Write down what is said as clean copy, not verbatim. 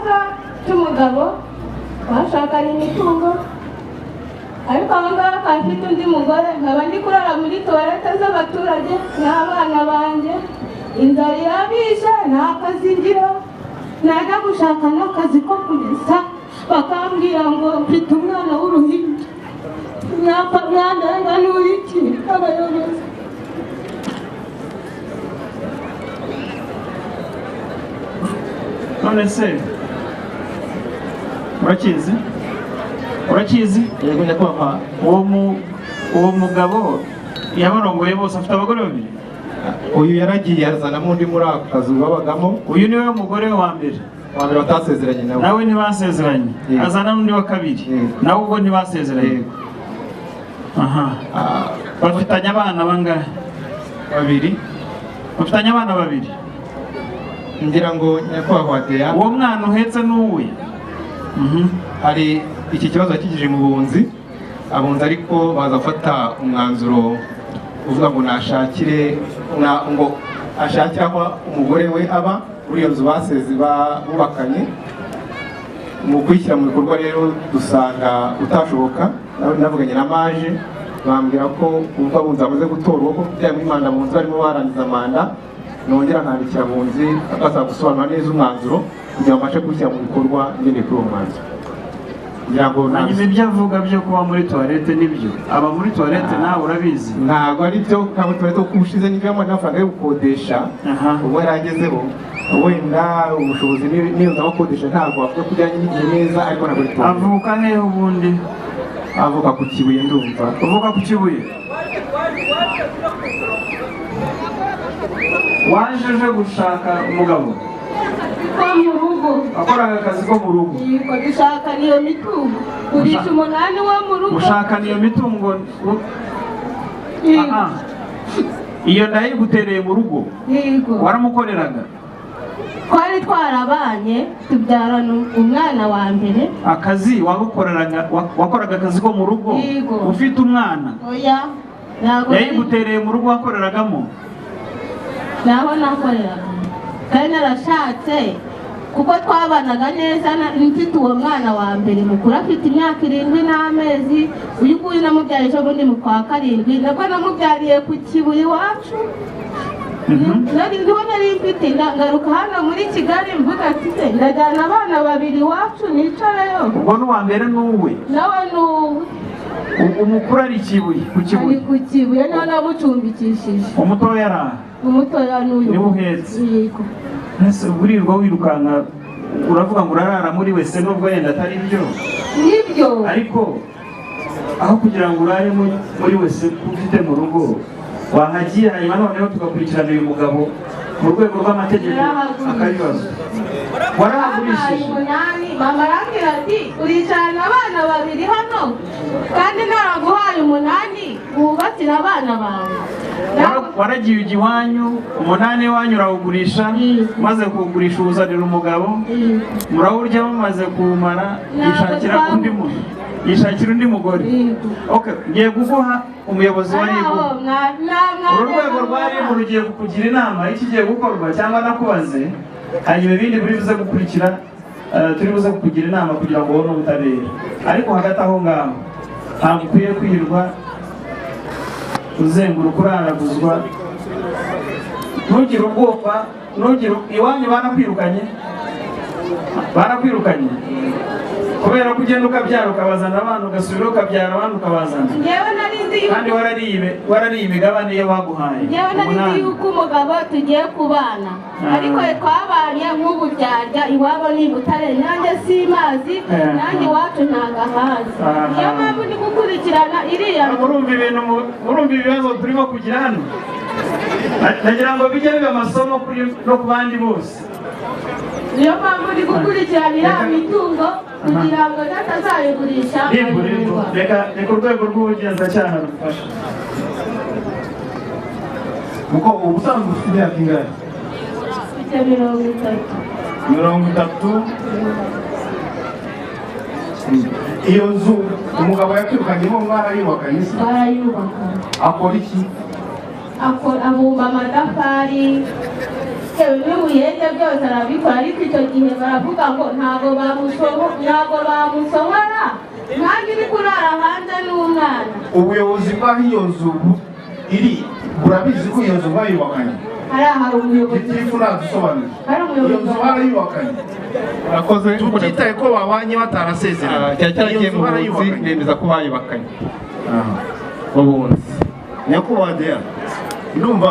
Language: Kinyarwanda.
ikibazo cy'umugabo bashakanye imitungo, ariko aho ngaho afite undi mugore, nkaba ndi kurara muri tuwarete z'abaturage n'abana banjye, inzara irabishe, nta kazi ngira, najya gushaka n'akazi ko kumesa bakambwira ngo mfite umwana w'uruhinja, mwandenga n'uriki abayobozi. None se urakizi yego nyakubahwa. uwo mugabo yabarongoye bose afite abagore babiri? Uyu yaragiye azanamo undi muri ako kazi babagamo. Uyu niwe mugore wa mbere batasezeranye nawe. Nawe ntibasezeranye, azana n'undi wa kabiri, nawe ubwo ntibasezeranye. Aha. Bafitanye abana bangahe? Babiri. Bafitanye abana babiri. Ngira ngo nyakubahwa Deya, uwo mwana uhetse n'uwe. Hari iki kibazo yakigije mu bunzi, abunzi ariko baza gufata umwanzuro uvuga ngo nashakire ngo ashakire aho umugore we aba muri iyo nzu baseze bubakanye. Mu kwishyira mu bikorwa rero dusanga utashoboka, navuganye na maje bambwira ko ubwo abunzi bamaze gutorwa ko byaye muri manda abunzi barimo barangiza manda, nongera nkandikira abunzi akaza gusobanura neza umwanzuro kugira ngo mbashe kwishyira mu bikorwa ngendeye kuri uwo mwanzuro. Hanyuma ibyo avuga byo kuba muri toilette nibyo? Aba muri toilette nawe urabizi? Ntabwo ari byo, ntabwo toilette kuko ushize n'ibyo amafaranga yo gukodesha ubwo yaragezeho, wenda ubushobozi niyo ndabakodesha ntabwo avuga kujyanye n'igihe neza, ariko ntabwo ari toilette. Avuka hehe ubundi? Avuka ku Kibuye ndumva. Uvuka ku Kibuye? Waje uje gushaka umugabo? Ko mu rugo. Akoraga akazi ko mu rugo? Yego, gushaka niyo mitungo. Urisha umunani wo mu rugo. Gushaka niyo mitungo? Yego. Iyo ndayigutereye mu rugo? Yego. Waramukoreraga? Twari twarabanye tubyarana umwana wa mbere. Akazi wakoraga akazi ko mu rugo? Yego. Ufite umwana? Oya. Yayigutereye mu rugo wakoreragamo? Naho nakoreraga. Kandi narashatse kuko twabanaga neza, mfite uwo mwana wa mbere mukuru afite imyaka 7 n'amezi, uyu nguyu namubyaye ejo bundi mu kwa 7, nabwo namubyariye ku Kibuye iwacu. Nari mfite ngaruka hano muri Kigali mvuga ati ndajyana abana babiri iwacu nicareyo. Ubwo n'uwa mbere n'uwe? Nawe n'uwe. Umukuru ari Kibuye? Ku Kibuye? Ari ku Kibuye, niho namucumbikishije. Umutoya araha? Umutoya n'uyu. Niwe uhetse? Yego. Ese urirwa wirukanka uravuga ngo urarara muri wese nubwo yenda atari byo? Nibyo. Ariko aho kugira ngo urare muri wese ufite mu rugo, wahagiye hanyuma noneho tugakurikirana uyu mugabo mu rwego rw'amategeko akabibazo. Warahagurishije? Mama arambwira ati uricarana abana babiri hano kandi naraguhaye 8 wubatira abana bawe. Waragiye ujya iwanyu, 8 wanyu urawugurisha, maze kuwugurisha uzanira umugabo, murawurya mumaze kuwumara yishakira undi mugore. Okay, ngiye guguha umuyobozi wa RIB. Uru rwego rwa RIB rugiye kukugira inama y'ikigiye gukorwa cyangwa nakubaze, hanyuma ibindi buri buze gukurikira turi buze kukugira inama kugira ngo ubone ubutabera. Ariko hagati aho ngaho ntabwo ukwiye kwirwa uzenguruka uraraguzwa, ntugire ubwoba, iwanyu barakwirukanye kubera ko ugenda ukabyara ukabazana abana, ugasubira ukabyara abana ukabazana, kandi warariye imigabane iyo baguhaye. Njyewe nari yuko umugabo tugiye kubana, ariko twabanye nk'ubu byarya iwabo ni Butare, nanjye simazi, nanjye iwacu ntagahazi. Niyo mpamvu ndi gukurikirana iriya. Murumva ibibazo turimo kugira hano? Nagira ngo bijye biba amasomo no ku bandi bose. Niyo mpamvu ndi gukurikirana iriya mitungo kugira ngo natazayigurisha. Reka urwego rw'ubugenzacyaha rufasha. Kuko ubusanzwe ufite imyaka ingahe? Mfite 30. Iyo nzu umugabo yakwirukanyemo mwarayubakanye se? Barayubaka. Akora iki? Abumba amatafari, n'ubuyenge byose arabikora, ariko icyo gihe baravuga ngo ntabwo bamusohora nkanjye uri kurara hanze n'umwana. Ubuyobozi bw'aho iyo nzu iri burabizi ko iyo nzu bayubakanye? Hari umuyobozi gitifu nadusobanurira iyo nzu barayubakanye. Urakoze. Tutitaye ko babanye batarasezeranye, iyo nzu barayubakanye, bemeza ko bayubakanye ubundi. Nyakubahwa ndumva